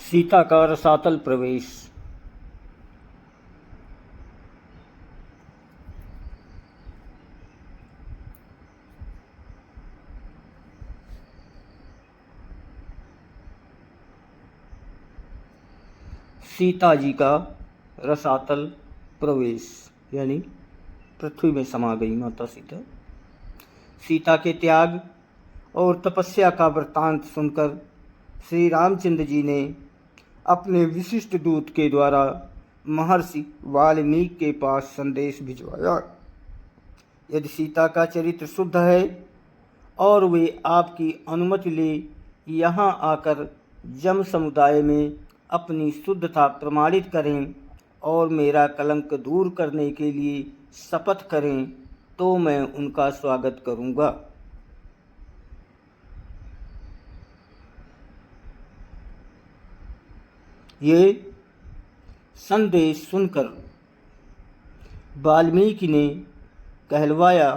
सीता का रसातल प्रवेश। सीता जी का रसातल प्रवेश यानी पृथ्वी में समा गई माता सीता। सीता के त्याग और तपस्या का वृत्तांत सुनकर श्री रामचंद्र जी ने अपने विशिष्ट दूत के द्वारा महर्षि वाल्मीकि के पास संदेश भिजवाया। यदि सीता का चरित्र शुद्ध है और वे आपकी अनुमति ले यहाँ आकर जम समुदाय में अपनी शुद्धता प्रमाणित करें और मेरा कलंक दूर करने के लिए शपथ करें तो मैं उनका स्वागत करूँगा। ये संदेश सुनकर वाल्मीकि ने कहलवाया,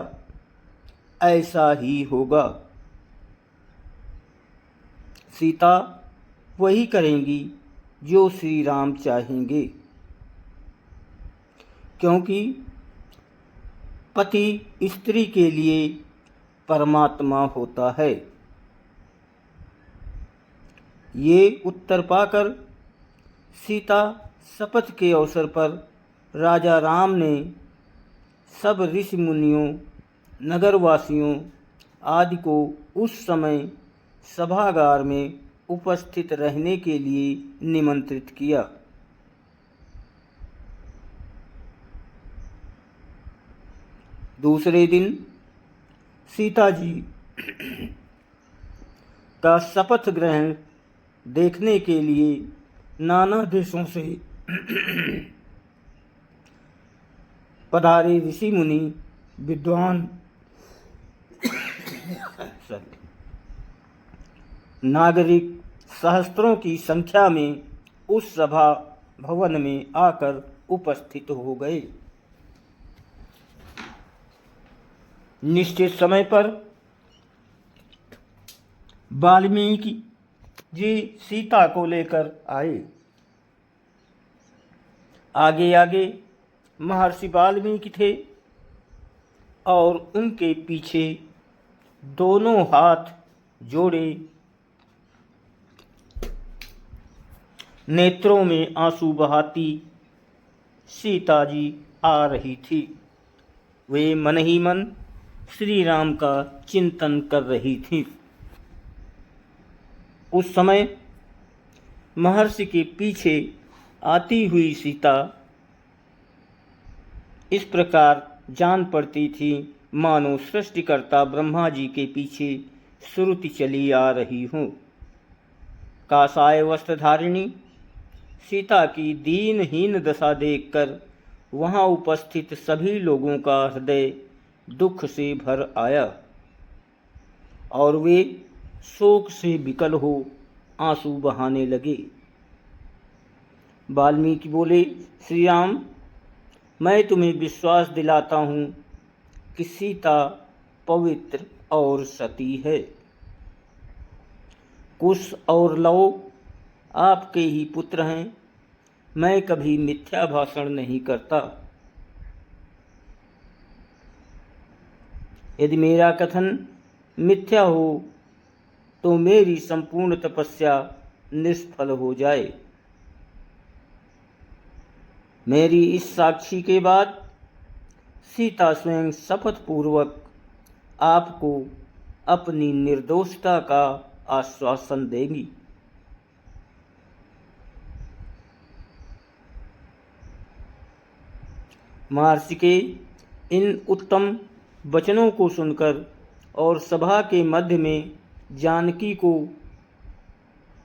ऐसा ही होगा। सीता वही करेंगी जो श्री राम चाहेंगे, क्योंकि पति स्त्री के लिए परमात्मा होता है। ये उत्तर पाकर सीता शपथ के अवसर पर राजा राम ने सब ऋषि मुनियों, नगरवासियों आदि को उस समय सभागार में उपस्थित रहने के लिए निमंत्रित किया। दूसरे दिन सीता जी का शपथ ग्रहण देखने के लिए नाना देशों से पधारे ऋषि मुनि विद्वान नागरिक सहस्त्रों की संख्या में उस सभा भवन में आकर उपस्थित हो गए। निश्चित समय पर वाल्मीकि जी सीता को लेकर आए। आगे आगे महर्षि वाल्मीकि थे और उनके पीछे दोनों हाथ जोड़े नेत्रों में आंसू बहाती सीता जी आ रही थी। वे मन ही मन श्री राम का चिंतन कर रही थी। उस समय महर्षि के पीछे आती हुई सीता इस प्रकार जान पड़ती थी मानो सृष्टिकर्ता ब्रह्मा जी के पीछे श्रुति चली आ रही हो। कासाय वस्त्रधारिणी सीता की दीनहीन दशा देखकर वहाँ उपस्थित सभी लोगों का हृदय दुख से भर आया और वे शोक से विकल हो आंसू बहाने लगे। वाल्मीकि बोले, श्री राम, मैं तुम्हें विश्वास दिलाता हूँ कि सीता पवित्र और सती है। कुश और लव आपके ही पुत्र हैं। मैं कभी मिथ्या भाषण नहीं करता। यदि मेरा कथन मिथ्या हो तो मेरी संपूर्ण तपस्या निष्फल हो जाए। मेरी इस साक्षी के बाद सीता स्वयं शपथ पूर्वक आपको अपनी निर्दोषता का आश्वासन देगी। महर्षि के इन उत्तम वचनों को सुनकर और सभा के मध्य में जानकी को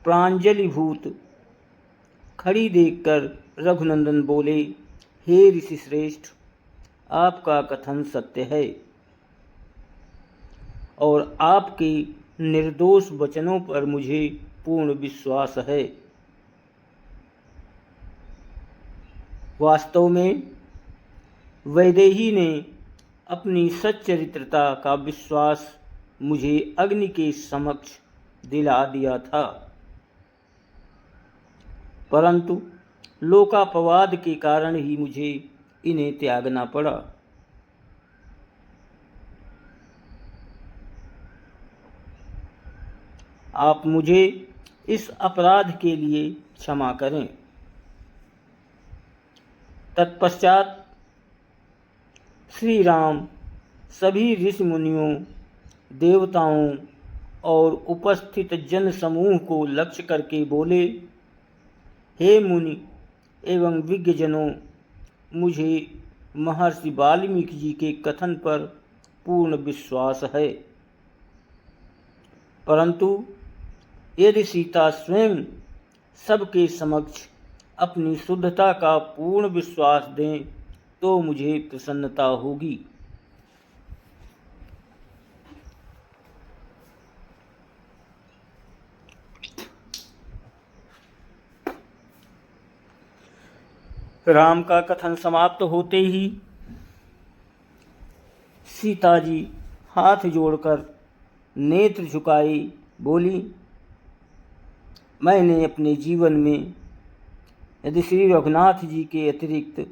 प्रांजलिभूत खड़ी देखकर रघुनंदन बोले, हे ऋषि श्रेष्ठ, आपका कथन सत्य है और आपके निर्दोष वचनों पर मुझे पूर्ण विश्वास है। वास्तव में वैदेही ने अपनी सच्चरित्रता का विश्वास मुझे अग्नि के समक्ष दिला दिया था। परंतु लोकापवाद के कारण ही मुझे इन्हें त्यागना पड़ा। आप मुझे इस अपराध के लिए क्षमा करें। तत्पश्चात श्री राम सभी ऋषि मुनियों, देवताओं और उपस्थित जन समूह को लक्ष्य करके बोले, हे मुनि एवं विज्ञजनों, मुझे महर्षि वाल्मीकि जी के कथन पर पूर्ण विश्वास है, परंतु यदि सीता स्वयं सबके समक्ष अपनी शुद्धता का पूर्ण विश्वास दें तो मुझे प्रसन्नता होगी। राम का कथन समाप्त होते ही सीता जी हाथ जोड़कर नेत्र झुकाई बोली, मैंने अपने जीवन में यदि श्री रघुनाथ जी के अतिरिक्त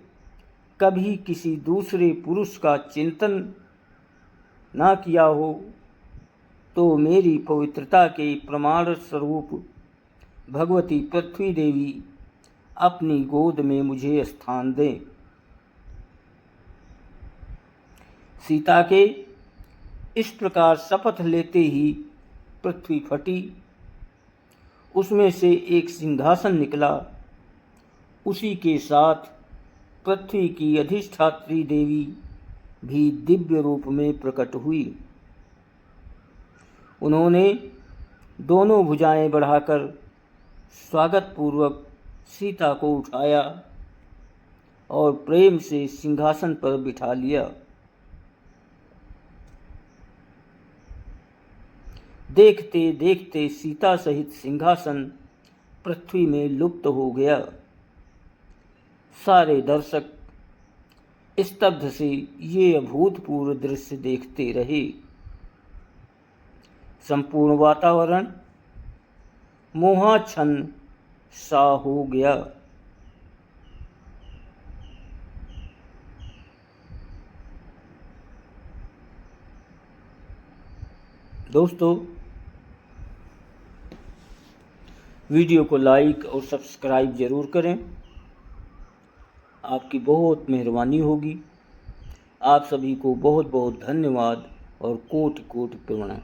कभी किसी दूसरे पुरुष का चिंतन ना किया हो तो मेरी पवित्रता के प्रमाण स्वरूप भगवती पृथ्वी देवी अपनी गोद में मुझे स्थान दें। सीता के इस प्रकार शपथ लेते ही पृथ्वी फटी, उसमें से एक सिंहासन निकला, उसी के साथ पृथ्वी की अधिष्ठात्री देवी भी दिव्य रूप में प्रकट हुई। उन्होंने दोनों भुजाएं बढ़ाकर स्वागत पूर्वक सीता को उठाया और प्रेम से सिंहासन पर बिठा लिया। देखते देखते सीता सहित सिंहासन पृथ्वी में लुप्त हो गया। सारे दर्शक स्तब्ध से ये अभूतपूर्व दृश्य देखते रहे। संपूर्ण वातावरण मोहाच्छन्न सा हो गया। दोस्तों, वीडियो को लाइक और सब्सक्राइब जरूर करें, आपकी बहुत मेहरबानी होगी। आप सभी को बहुत बहुत धन्यवाद और कोटि कोटि प्रणाम।